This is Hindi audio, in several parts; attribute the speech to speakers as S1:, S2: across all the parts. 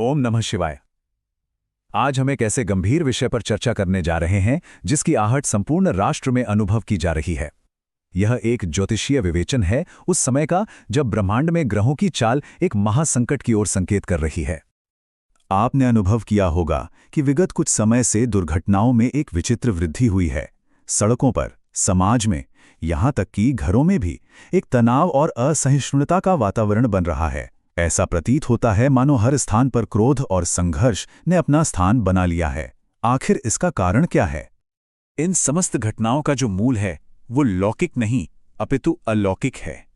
S1: ओम नमः शिवाय। आज हम एक ऐसे गंभीर विषय पर चर्चा करने जा रहे हैं जिसकी आहट संपूर्ण राष्ट्र में अनुभव की जा रही है। यह एक ज्योतिषीय विवेचन है उस समय का जब ब्रह्मांड में ग्रहों की चाल एक महासंकट की ओर संकेत कर रही है। आपने अनुभव किया होगा कि विगत कुछ समय से दुर्घटनाओं में एक विचित्र वृद्धि हुई है। सड़कों पर, समाज में, यहाँ तक कि घरों में भी एक तनाव और असहिष्णुता का वातावरण बन रहा है। ऐसा प्रतीत होता है मानो हर स्थान पर क्रोध और संघर्ष ने अपना स्थान बना लिया है। आखिर इसका कारण क्या है? इन समस्त घटनाओं का जो मूल है वो लौकिक नहीं अपितु अलौकिक है।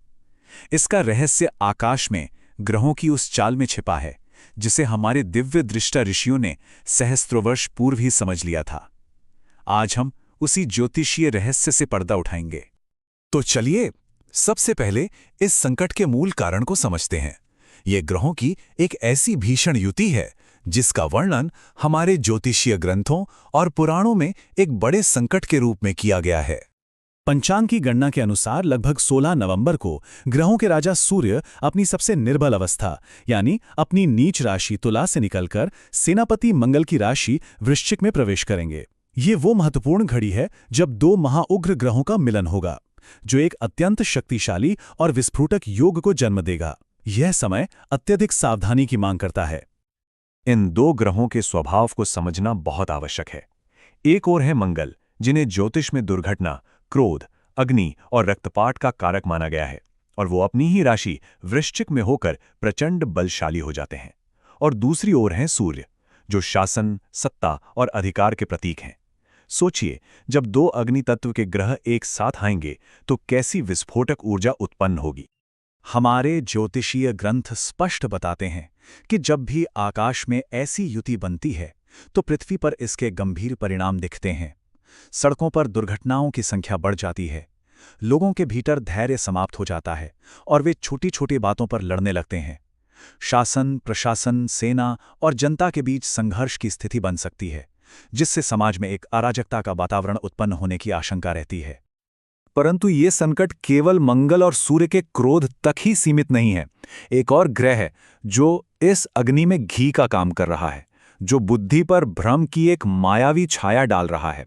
S1: इसका रहस्य आकाश में ग्रहों की उस चाल में छिपा है जिसे हमारे दिव्य दृष्टा ऋषियों ने सहस्त्रों वर्ष पूर्व ही समझ लिया था। आज हम उसी ज्योतिषीय रहस्य से पर्दा उठाएंगे। तो चलिए सबसे पहले इस संकट के मूल कारण को समझते हैं। ये ग्रहों की एक ऐसी भीषण युति है जिसका वर्णन हमारे ज्योतिषीय ग्रंथों और पुराणों में एक बड़े संकट के रूप में किया गया है। पंचांग की गणना के अनुसार लगभग 16 नवंबर को ग्रहों के राजा सूर्य अपनी सबसे निर्बल अवस्था यानी अपनी नीच राशि तुला से निकलकर सेनापति मंगल की राशि वृश्चिक में प्रवेश करेंगे। ये वो महत्वपूर्ण घड़ी है जब दो महाउग्र ग्रहों का मिलन होगा, जो एक अत्यंत शक्तिशाली और विस्फोटक योग को जन्म देगा। यह समय अत्यधिक सावधानी की मांग करता है। इन दो ग्रहों के स्वभाव को समझना बहुत आवश्यक है। एक ओर है मंगल, जिन्हें ज्योतिष में दुर्घटना, क्रोध, अग्नि और रक्तपात का कारक माना गया है, और वो अपनी ही राशि वृश्चिक में होकर प्रचंड बलशाली हो जाते हैं। और दूसरी ओर है सूर्य, जो शासन, सत्ता और अधिकार के प्रतीक हैं। सोचिए, जब दो अग्नि तत्व के ग्रह एक साथ आएंगे तो कैसी विस्फोटक ऊर्जा उत्पन्न होगी। हमारे ज्योतिषीय ग्रंथ स्पष्ट बताते हैं कि जब भी आकाश में ऐसी युति बनती है तो पृथ्वी पर इसके गंभीर परिणाम दिखते हैं। सड़कों पर दुर्घटनाओं की संख्या बढ़ जाती है, लोगों के भीतर धैर्य समाप्त हो जाता है और वे छोटी छोटी बातों पर लड़ने लगते हैं। शासन, प्रशासन, सेना और जनता के बीच संघर्ष की स्थिति बन सकती है, जिससे समाज में एक अराजकता का वातावरण उत्पन्न होने की आशंका रहती है। परंतु ये संकट केवल मंगल और सूर्य के क्रोध तक ही सीमित नहीं है। एक और ग्रह है जो इस अग्नि में घी का काम कर रहा है, जो बुद्धि पर भ्रम की एक मायावी छाया डाल रहा है।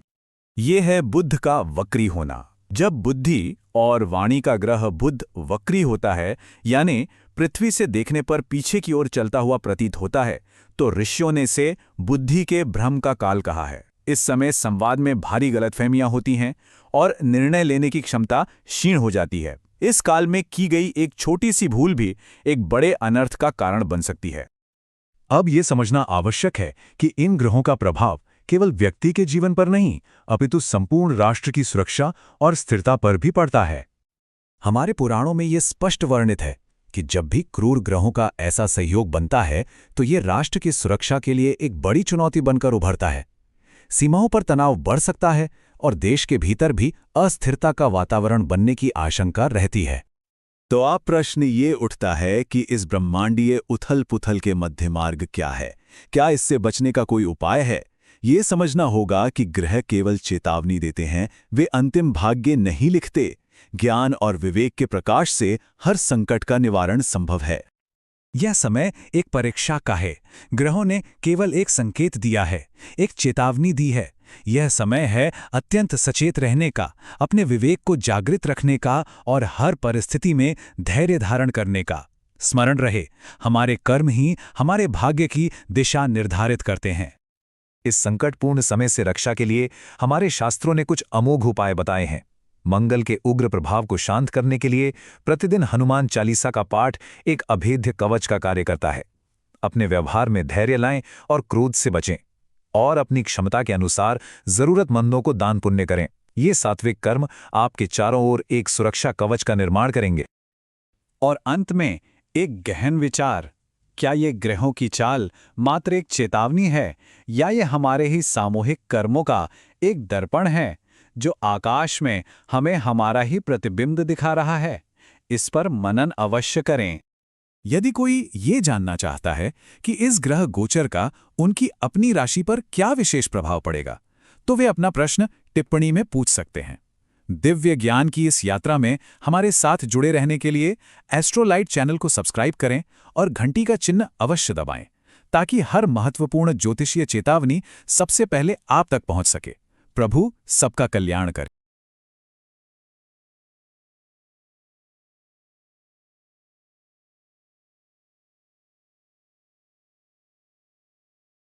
S1: ये है बुध का वक्री होना। जब बुद्धि और वाणी का ग्रह बुध वक्री होता है, यानी पृथ्वी से देखने पर पीछे की ओर चलता हुआ प्रतीत होता है, तो ऋषियों ने इसे बुद्धि के भ्रम का काल कहा है। इस समय संवाद में भारी गलतफहमियां होती हैं और निर्णय लेने की क्षमता क्षीण हो जाती है। इस काल में की गई एक छोटी सी भूल भी एक बड़े अनर्थ का कारण बन सकती है। अब यह समझना आवश्यक है कि इन ग्रहों का प्रभाव केवल व्यक्ति के जीवन पर नहीं, अपितु संपूर्ण राष्ट्र की सुरक्षा और स्थिरता पर भी पड़ता है। हमारे पुराणों में यह स्पष्ट वर्णित है कि जब भी क्रूर ग्रहों का ऐसा सहयोग बनता है तो ये राष्ट्र की सुरक्षा के लिए एक बड़ी चुनौती बनकर उभरता है। सीमाओं पर तनाव बढ़ सकता है और देश के भीतर भी अस्थिरता का वातावरण बनने की आशंका रहती है। तो अब प्रश्न ये उठता है कि इस ब्रह्मांडीय उथल-पुथल के मध्य मार्ग क्या है? क्या इससे बचने का कोई उपाय है? ये समझना होगा कि ग्रह केवल चेतावनी देते हैं, वे अंतिम भाग्य नहीं लिखते। ज्ञान और विवेक के प्रकाश से हर संकट का निवारण संभव है। यह समय एक परीक्षा का है। ग्रहों ने केवल एक संकेत दिया है, एक चेतावनी दी है। यह समय है अत्यंत सचेत रहने का, अपने विवेक को जागृत रखने का और हर परिस्थिति में धैर्य धारण करने का। स्मरण रहे, हमारे कर्म ही हमारे भाग्य की दिशा निर्धारित करते हैं। इस संकटपूर्ण समय से रक्षा के लिए हमारे शास्त्रों ने कुछ अमोघ उपाय बताए हैं। मंगल के उग्र प्रभाव को शांत करने के लिए प्रतिदिन हनुमान चालीसा का पाठ एक अभेद्य कवच का कार्य करता है। अपने व्यवहार में धैर्य लाएं और क्रोध से बचें, और अपनी क्षमता के अनुसार जरूरतमंदों को दान पुण्य करें। ये सात्विक कर्म आपके चारों ओर एक सुरक्षा कवच का निर्माण करेंगे। और अंत में एक गहन विचार, क्या ये ग्रहों की चाल मात्र एक चेतावनी है या ये हमारे ही सामूहिक कर्मों का एक दर्पण है जो आकाश में हमें हमारा ही प्रतिबिंब दिखा रहा है? इस पर मनन अवश्य करें। यदि कोई ये जानना चाहता है कि इस ग्रह गोचर का उनकी अपनी राशि पर क्या विशेष प्रभाव पड़ेगा, तो वे अपना प्रश्न टिप्पणी में पूछ सकते हैं। दिव्य ज्ञान की इस यात्रा में हमारे साथ जुड़े रहने के लिए एस्ट्रोलाइट चैनल को सब्सक्राइब करें और घंटी का चिन्ह अवश्य दबाएं, ताकि हर महत्वपूर्ण ज्योतिषीय चेतावनी सबसे पहले आप तक पहुंच सके। प्रभु सबका कल्याण करे।